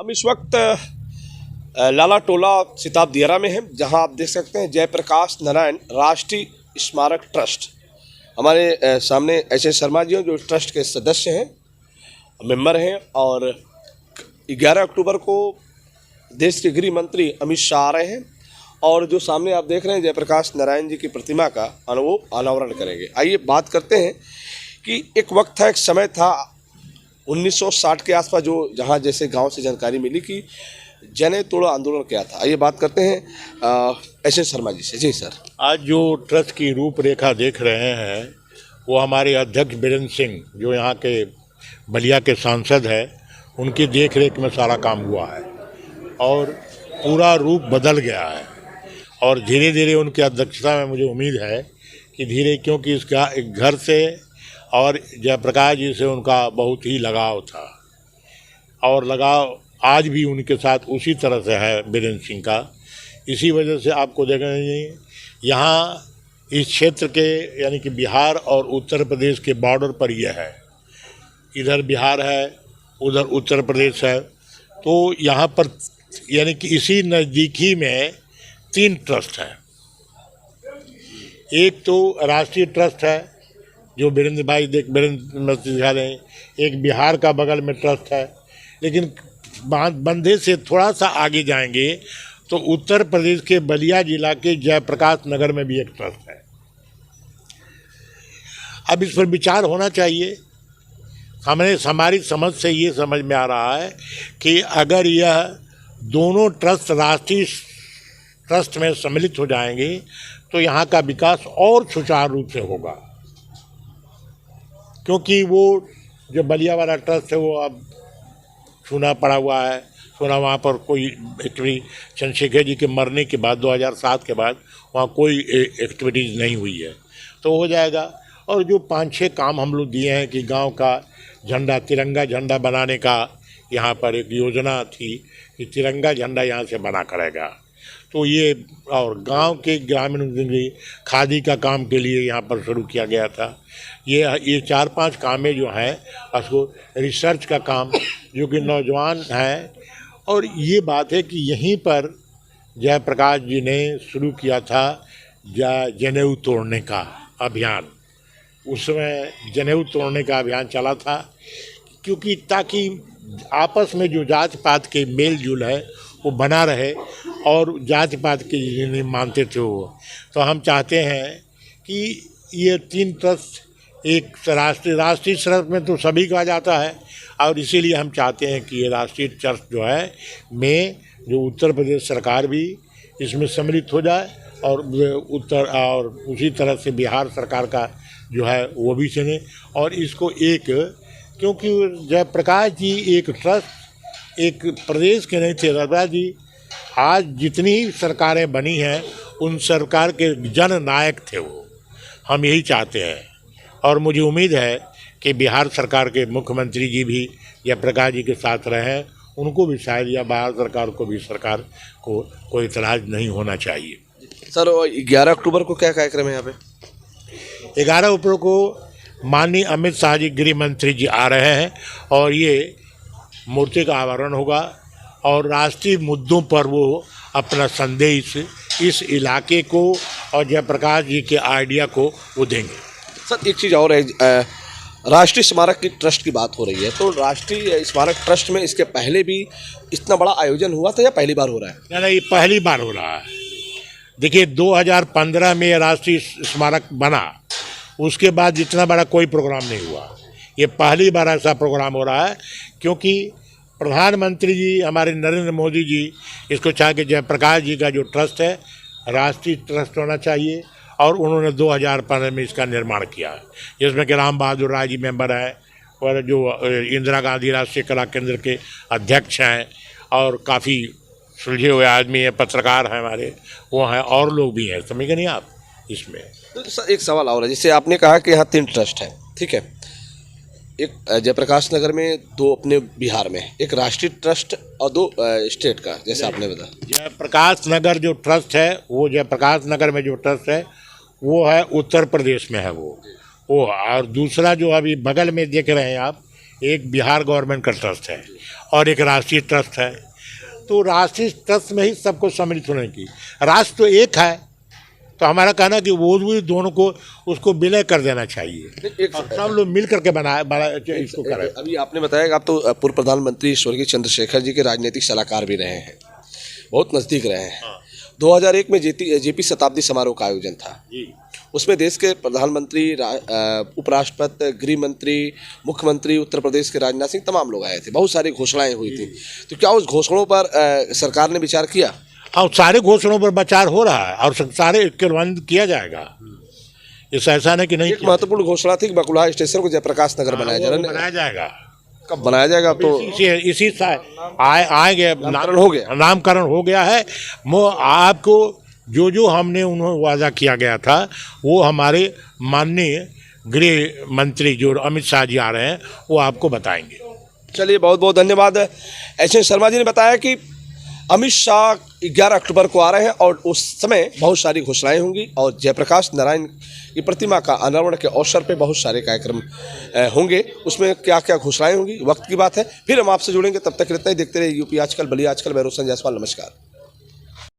हम इस वक्त लाला टोला सिताब दियारा में हैं, जहां आप देख सकते हैं जयप्रकाश नारायण राष्ट्रीय स्मारक ट्रस्ट। हमारे सामने एस शर्मा जी हैं जो ट्रस्ट के सदस्य हैं, मेंबर हैं। और 11 अक्टूबर को देश के गृह मंत्री अमित शाह आ रहे हैं और जो सामने आप देख रहे हैं जयप्रकाश नारायण जी की प्रतिमा का वो अनावरण करेंगे। आइए बात करते हैं कि एक वक्त था, एक समय था 1960 के आसपास जहां जैसे गांव से जानकारी मिली कि जने तोड़ो आंदोलन क्या था। आइए बात करते हैं एस शर्मा जी से। जी सर, आज जो ट्रस्ट की रूपरेखा देख रहे हैं वो हमारे अध्यक्ष बीरेंद्र सिंह जो यहाँ के बलिया के सांसद हैं, उनकी देख रेख में सारा काम हुआ है और पूरा रूप बदल गया है। और धीरे धीरे उनकी अध्यक्षता में मुझे उम्मीद है कि धीरे, क्योंकि इसका एक घर से और जयप्रकाश जी से उनका बहुत ही लगाव था और लगाव आज भी उनके साथ उसी तरह से है बीरेंद्र सिंह का। इसी वजह से आपको देखेंगे यहाँ इस क्षेत्र के यानी कि बिहार और उत्तर प्रदेश के बॉर्डर पर यह है, इधर बिहार है, उधर उत्तर प्रदेश है। तो यहाँ पर यानी कि इसी नज़दीकी में 3 ट्रस्ट हैं। एक तो राष्ट्रीय ट्रस्ट है जो बीरेंद्र दिखा रहे हैं, एक बिहार का बगल में ट्रस्ट है, लेकिन बंधे से थोड़ा सा आगे जाएंगे तो उत्तर प्रदेश के बलिया जिला के जयप्रकाश नगर में भी एक ट्रस्ट है। अब इस पर विचार होना चाहिए। हमारी समझ से ये समझ में आ रहा है कि अगर यह दोनों ट्रस्ट राष्ट्रीय ट्रस्ट में सम्मिलित हो जाएंगे तो यहाँ का विकास और सुचारू रूप से होगा, क्योंकि वो जो बलिया वाला ट्रस्ट है वो अब सुना पड़ा हुआ है। सुना वहाँ पर कोई एक्टिविटी चंद्रशेखर जी के मरने के बाद 2007 के बाद वहाँ कोई एक्टिविटीज़ नहीं हुई है, तो हो जाएगा। और जो 5-6 काम हम लोग दिए हैं कि गांव का झंडा, तिरंगा झंडा बनाने का यहाँ पर एक योजना थी कि तिरंगा झंडा यहाँ से बना करेगा, तो ये और गांव के ग्रामीण जिंदगी खादी का काम के लिए यहाँ पर शुरू किया गया था। ये 4-5 कामें जो हैं, उसको रिसर्च का काम जो कि नौजवान हैं। और ये बात है कि यहीं पर जयप्रकाश जी ने शुरू किया था जनेऊ तोड़ने का अभियान। उस समय जनेऊ तोड़ने का अभियान चला था, क्योंकि ताकि आपस में जो जात पात के मेल जोल है वो बना रहे और जात पात के जिन्हें मानते थे वो। तो हम चाहते हैं कि ये 3 ट्रस्ट, एक राष्ट्रीय ट्रस्ट में तो सभी का जाता है और इसीलिए हम चाहते हैं कि ये राष्ट्रीय ट्रस्ट जो है में जो उत्तर प्रदेश सरकार भी इसमें सम्मिलित हो जाए और और उसी तरह से बिहार सरकार का जो है वो भी चुने। और इसको एक, क्योंकि जयप्रकाश जी एक ट्रस्ट एक प्रदेश के नहीं थे, जयप्रकाश जी आज जितनी सरकारें बनी हैं उन सरकार के जननायक थे वो। हम यही चाहते हैं और मुझे उम्मीद है कि बिहार सरकार के मुख्यमंत्री जी भी जयप्रकाश जी के साथ रहें, उनको भी शायद या बिहार सरकार को भी सरकार को कोई इतराज़ नहीं होना चाहिए। सर 11 अक्टूबर को क्या कार्यक्रम है यहाँ पे? 11 अक्टूबर को माननीय अमित शाह जी गृह मंत्री जी आ रहे हैं और ये मूर्ति का अनावरण होगा और राष्ट्रीय मुद्दों पर वो अपना संदेश इस इलाके को और जयप्रकाश जी के आइडिया को वो देंगे। सर एक चीज़ और है, राष्ट्रीय स्मारक की ट्रस्ट की बात हो रही है, तो राष्ट्रीय स्मारक ट्रस्ट में इसके पहले भी इतना बड़ा आयोजन हुआ था या पहली बार हो रहा है? नहीं, पहली बार हो रहा है। देखिए 2015 में राष्ट्रीय स्मारक बना, उसके बाद इतना बड़ा कोई प्रोग्राम नहीं हुआ। ये पहली बार ऐसा प्रोग्राम हो रहा है, क्योंकि प्रधानमंत्री जी हमारे नरेंद्र मोदी जी इसको चाह के जयप्रकाश जी का जो ट्रस्ट है राष्ट्रीय ट्रस्ट होना चाहिए और उन्होंने 2015 में इसका निर्माण किया है, जिसमें कि राम बहादुर राय जी मेंबर हैं और जो इंदिरा गांधी राष्ट्रीय कला केंद्र के अध्यक्ष हैं और काफ़ी सुलझे हुए आदमी हैं, पत्रकार हैं हमारे, वो हैं और लोग भी हैं, समझ गए नहीं आप इसमें। तो सर एक सवाल और है, जैसे आपने कहा कि यहाँ 3 ट्रस्ट हैं, ठीक है, एक जयप्रकाश नगर में, 2 अपने बिहार में, एक राष्ट्रीय ट्रस्ट और 2 स्टेट का, जैसे आपने बताया। जयप्रकाश नगर जो ट्रस्ट है, वो जयप्रकाश नगर में जो ट्रस्ट है वो है उत्तर प्रदेश में है वो। और दूसरा जो अभी बगल में देख रहे हैं आप, एक बिहार गवर्नमेंट का ट्रस्ट है और एक राष्ट्रीय ट्रस्ट है। तो राष्ट्रीय ट्रस्ट में ही सबको सम्मिलित होने की, राष्ट्र तो एक है, तो हमारा कहना है कि वो भी दोनों को उसको विलय कर देना चाहिए और सब लोग मिल करके बना इसको करें। अभी आपने बताया कि आप तो पूर्व प्रधानमंत्री स्वर्गीय चंद्रशेखर जी के राजनीतिक सलाहकार भी रहे हैं, बहुत नज़दीक रहे हैं। 2001 में जेपी शताब्दी समारोह का आयोजन था। उसमें देश के प्रधानमंत्री, उपराष्ट्रपति, गृह मंत्री, मुख्यमंत्री, उत्तर प्रदेश के राजनाथ सिंह, तमाम लोग आए थे। बहुत सारी घोषणाएं हुई थी। तो क्या उस घोषणाओं पर सरकार ने विचार किया? और सारे घोषणाओं पर विचार हो रहा है और सारे क्रियान्वित किया जाएगा। इस ऐसा नहीं कि नहीं। एक महत्वपूर्ण घोषणा थी कि बकुला स्टेशन को जयप्रकाश नगर बनाया जाएगा। कब बनाया जाएगा? तो इसी आएंगे, नामकरण हो गया है। आपको जो हमने उन्होंने वादा किया गया था वो हमारे माननीय गृह मंत्री जो अमित शाह जी आ रहे हैं वो आपको बताएंगे। चलिए, बहुत बहुत धन्यवाद। एच.एन. शर्मा जी ने बताया कि अमित शाह 11 अक्टूबर को आ रहे हैं और उस समय बहुत सारी घोषणाएं होंगी और जयप्रकाश नारायण की प्रतिमा का अनावरण के अवसर पे बहुत सारे कार्यक्रम होंगे। उसमें क्या क्या घोषणाएं होंगी, वक्त की बात है। फिर हम आपसे जुड़ेंगे, तब तक इतना ही। देखते रहिए यूपी आजकल, बलिया आजकल। मैं रोशन जायसवाल, नमस्कार।